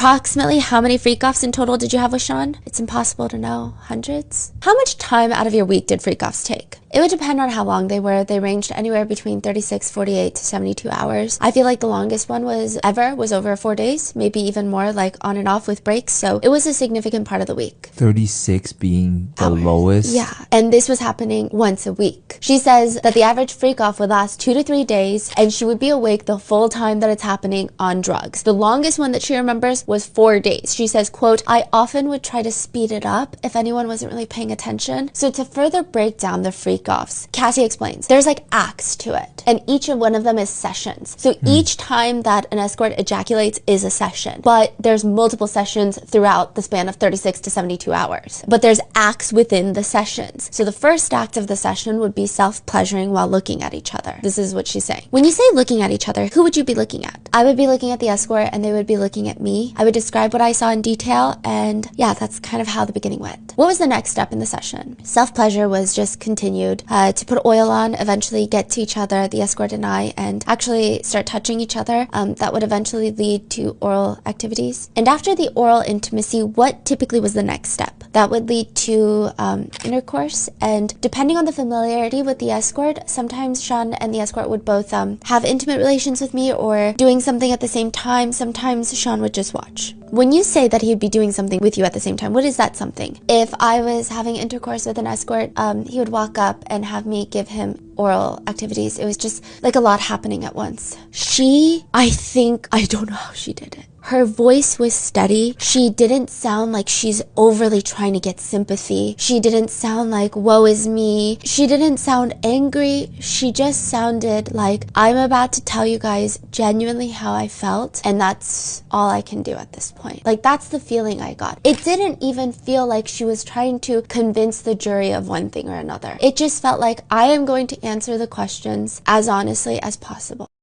Approximately how many freak-offs in total did you have with Sean? It's impossible to know. Hundreds? How much time out of your week did freak-offs take? It would depend on how long they were. They ranged anywhere between 36, 48 to 72 hours. I feel like the longest one was over 4 days, maybe even more, like on and off with breaks. So it was a significant part of the week. 36 being the lowest? Yeah, and this was happening once a week. She says that the average freak-off would last 2 to 3 days, and she would be awake the full time that it's happening on drugs. The longest one that she remembers was 4 days. She says, quote, I often would try to speed it up if anyone wasn't really paying attention. So to further break down the freak-offs, Cassie explains, there's like acts to it, and each of one of them is sessions. So each time that an escort ejaculates is a session, but there's multiple sessions throughout the span of 36 to 72 hours. But there's acts within the sessions. So the first act of the session would be self-pleasuring while looking at each other. This is what she's saying. When you say looking at each other, who would you be looking at? I would be looking at the escort and they would be looking at me. I would describe what I saw in detail, and yeah, that's kind of how the beginning went. What was the next step in the session? Self-pleasure was just continued to put oil on, eventually get to each other, the escort and I, and actually start touching each other. That would eventually lead to oral activities. And after the oral intimacy, what typically was the next step? That would lead to intercourse, and depending on the familiarity with the escort, sometimes Sean and the escort would both have intimate relations with me or doing something at the same time. Sometimes Sean would just watch. When you say that he'd be doing something with you at the same time, what is that something? If I was having intercourse with an escort, he would walk up and have me give him oral activities. It was just like a lot happening at once. I don't know how she did it. Her voice was steady. She didn't sound like she's overly trying to get sympathy. She didn't sound like, woe is me. She didn't sound angry. She just sounded like, I'm about to tell you guys genuinely how I felt, and that's all I can do at this point. Like, that's the feeling I got. It didn't even feel like she was trying to convince the jury of one thing or another. It just felt like I am going to answer the questions as honestly as possible.